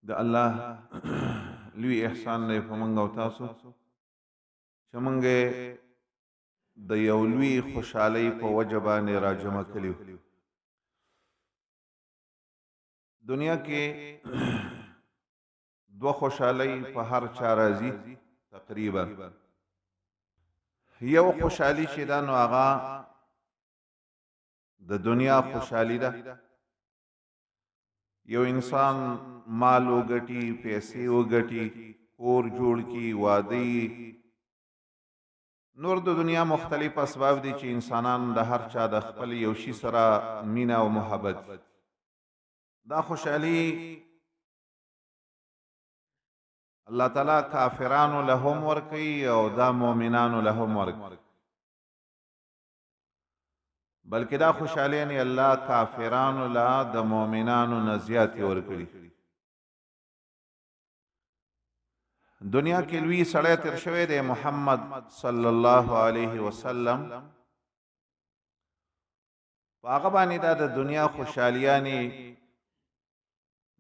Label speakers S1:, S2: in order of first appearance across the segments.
S1: د الله لوی احسان دی په موږ او تاسو چې موږ د یو لوی خوشحالۍ په وجه باندې راجمع کړي یو. دنیا کې دوه خوشحالۍ په هر چا راځي تقریبا. یو خوشحالي چې ده نو هغه د دنیا خوشحالي ده. یو انسان مال وګټي، پیسې وګټي، کور جوړ کی، واده نور د دنیا مختلف اسباب دي چې انسانان د هر چا د خپل یو شي سره مینه او محبت. دا خوشحالي الله تعالی کافرانو له هم ورکوي او دا مؤمنانو له هم ورکوي، بلکې دا خوشحالي نه الله کافرانو له د مؤمنانو نه زیاتې ورکړي. دنیا کې لوی سړی تیر شوی دی محمد صلی الله علیه وسلم، په هغه باندې دا د دنیا خوشحالیانې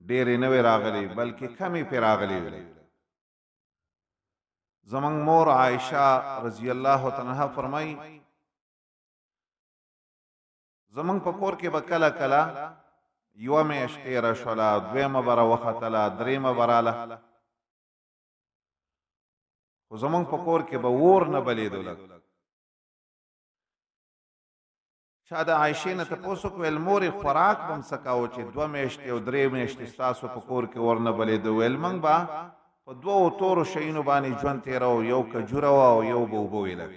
S1: ډېرې نه وې راغلې بلکې کمې پرې راغلې وې. زمونږ مور عایشه رضی الله تعالی عنها فرمایي زمونږ په کور کې به کله کله یوه میاشت تېره شوله، دویمه به راوختله، درېیمه به راله، خو زمونږ په کور کې به اور نه بلیدو. لږ چا د عایشې نه تپوس وکړو ویل مورې خوراک به م څه کوو چې دوه میاشتې او درې میاشتې ستاسو په کور کې اور نه بلیدو؟ ویل موږ به په دوو تورو شیونو باندې ژوند تېروو، یو کجوره وه او یو به اوبه وې. لږ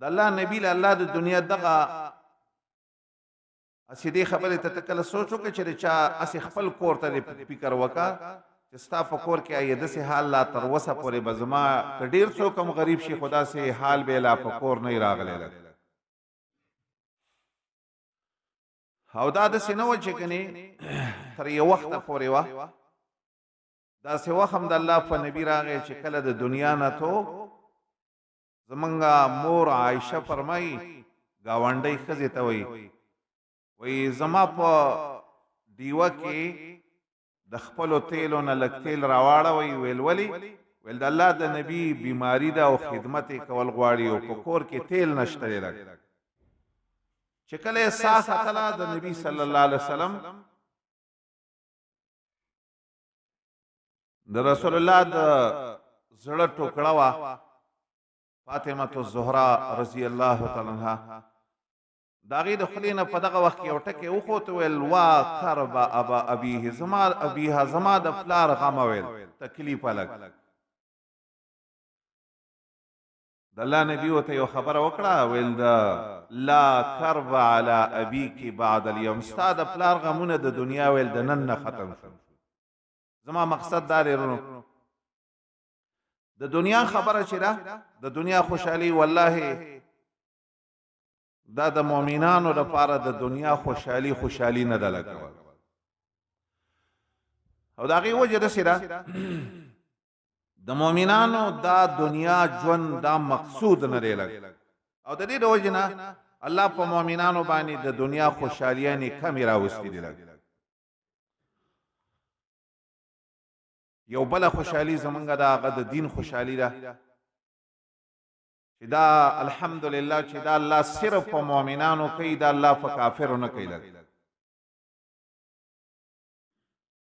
S1: د الله نبي له الله د دنیا دغه هسې دې خبرې ته ته کله سوچ وکړه چې د چا هسې خپل کور ته دې فکر وکړه چې ستا په کور کې آیا داسې حال لا تر اوسه پورې به زما که ډېر څوک هم غریب شي خو داسې حال به یې لا په کور نه وي راغلی. او دا داسې نه وه چې کنې تر یو وخته پورې وه، داسې وخت هم د الله په نبي راغی چې کله د دنیا نه تو زمونږ مور عایشه فرمایي ګاونډۍ ښځې ته وایي زما په ډیوه کې د خپلو تیلو نه لږ تیل راواړوئ. ویل ولې؟ ویل د الله د نبي بیماری ده او خدمت یې کول غواړي او په کور کې تیل نشته دی. لږ چې کله یې ساه ختله د نبي صلی الله علیه وسلم د رسول الله د زړه ټوکړه وه فاطمه الزهرا رضی الله تعالی عنها، د هغې د خولې نه په دغه وخت کې یو ټکی وخوت. ویل وا کرب ابا ابیه، زما ابیها زما د پلار غمه، ویل تکلیفه. لږ د الله نبي ورته یو خبره وکړه، ویل د لا کرب علی ابیک بعد اليوم، ستا د پلار غمونه د دنیا ویل د نن نه ختم شو. زما مقصد دا دی رونو د دنیا خبره چې ده د دنیا خوشحالي والله دا د مؤمنانو لپاره د دنیا خوشحالي نه ده لګول. او د هغې وجه داسې ده د مؤمنانو دا دنیا ژوند دا مقصود نه دی لګ، او د دې د وجې نه الله په مؤمنانو باندې د دنیا خوشحالیانې کمې راوستي دي. لګ یو بله خوشحالي زمونږ د هغه د دین خوشحالي ده چې دا الحمدلله چې دا الله صرف په مؤمنانو کوي، دا الله په کافرو نه کوي. لږ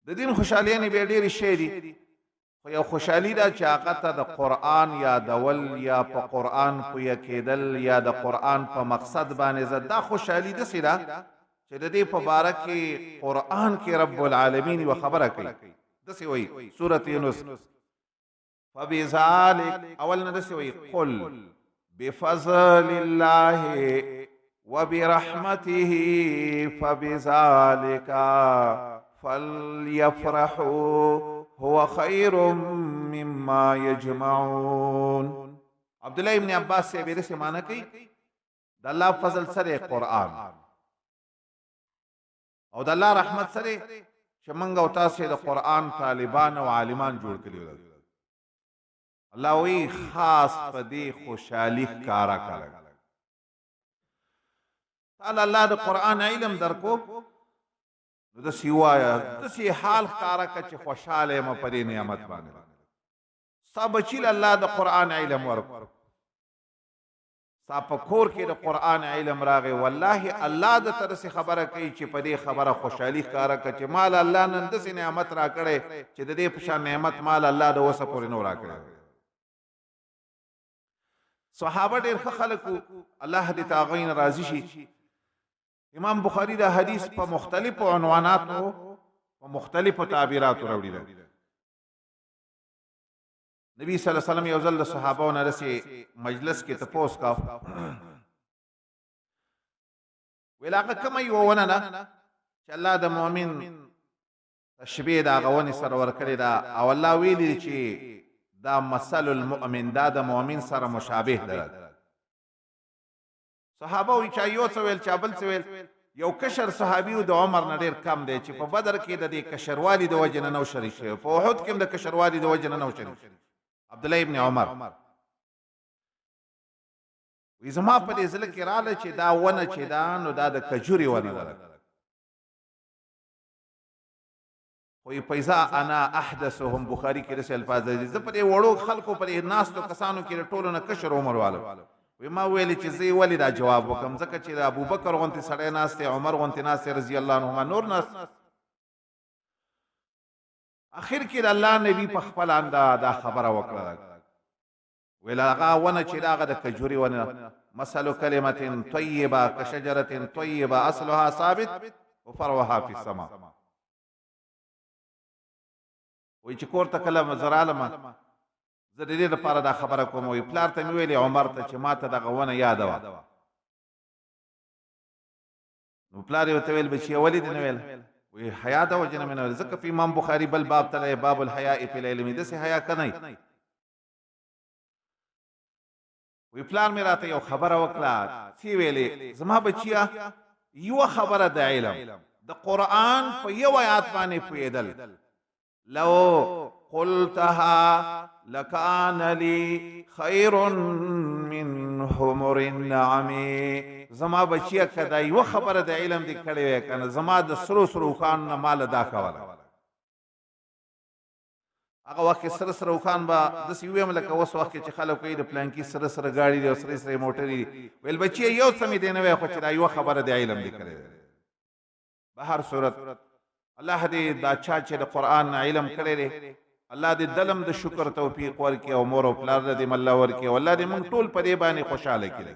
S1: د دین خوشحالیانې بیا ډېرې شی دي، خو یو خوشحالي ده چې هغه ته د قرآن یادول یا په قرآن پویه کېدل یا د قرآن په مقصد باندې زه، دا خوشحالي داسې ده چې د دې په باره کې قرآن کې رب العالمین یوه خبره کوي. داسې وایي سورة یونس فبذلک اول نه داسې وایي قل بفضل الله وبرحمته فبذلك فليفرحوا هو خير مما يجمعون. عبد الله ابن عباس سے بیرے سے معنی کئی د الله فضل سره قرآن او د الله رحمت سره چې منګ او تاسو د قرآن طالبان او عالمان جوړ کړي. الله وی خاص په دې خوشحالي ښکارا کړه. تعالی الله د قرآن علم درکو نو د سیوایا د سی حال ښکارا ک چې خوشاله م په دې نعمت باندې سب چې الله د قران علم ورکو ستا په کور کې د قران علم راغی والله الله د ترسي خبره کوي چې په دې خبره خوشحالي ښکارا ک چې مال الله نن د نعمت را کړي چې د دې په شان نعمت مال الله د وسه پورې نو را کړي صحابه ډېر ښه خلک الله دې تاغین راضي شي امام بخاری دا حدیث په مختلفو عنواناتو په مختلفو تعبیراتو راوړي دي نبی صلی الله علیه وسلم یو ځل د صحابو نه رسي مجلس کې تپوس کا ویلاغه کما یو ونه نه چې الله د مؤمن تشبیه دا غونی سره ورکړي دا او الله ویلي چې دا مثل المؤمن دا د مؤمن سره مشابه ده صحابه وی چا یو څویل چا بل څویل یو کشر صحابي د عمر نه ډیر کم دی چې په بدر کې د دې کشروالي د وجه نه نو شریک شوی په احد کې د کشروالي د وجه نه نو شریک عبد الله ابن عمر وی زما په دې ځل کې رااله چې دا ونه چې دا نو دا د کجوري ونه ده وی پیسا انا احدثهم بخاری کې رسل الفاظ دي زه په دې وړو خلکو په دې ناس تو کسانو کې ټولو نه کشر عمر والو وی ما ویل چې زی ولی دا جواب وکم ځکه چې ابو بکر غونتی سړی ناس ته عمر غونتی ناس ته رضی الله عنهما نور ناس اخر کې الله نبی په خپل انده دا خبره وکړه ویل هغه ونه چې داغه د کجوري ونه مثل کلمه طیبه کشجره طیبه اصلها ثابت وفرعها في السماء وی چې کور ته کله زرالم زه د دې لپاره دا خبره کوم وی پلار ته مې ویلې عمر ته چې ماته دغه ونه یاد وه نو پلار یې ورته ویل بچیه ولې دې نه ویل وی حیا د وجې نه مې نه ویل ځکه په امام بخاري بل باب تللی باب الحیاء فی العلم داسې حیا که نه وی پلار مې راته یو خبره وکړه څه ویلې زما بچیه یوه خبره د علم د قرآن په یو آیات باندې پوهېدل لو قلتها لكان لي خير من حمر النعم زما بچیا کدا یو خبره د علم دی کړي وای کنه زما د سرو سرو خان نه مال دا کوله هغه وخت سره سره خان با د سیویم لکه اوس وخت چې خلکو یې د پلان کې سره سره گاډي دی او سره سره موټر دی ویل بچیا یو سمې دی نه وای خو چې دا یو خبره د علم دی کړي به هر صورت الله دې دا چا چې د قران علم کړي دی الله دې دلم د شکر توفیق ورکړي او مور او پلار دې مله ورکړي او الله دې موږ ټول په دې باندې خوشاله کړي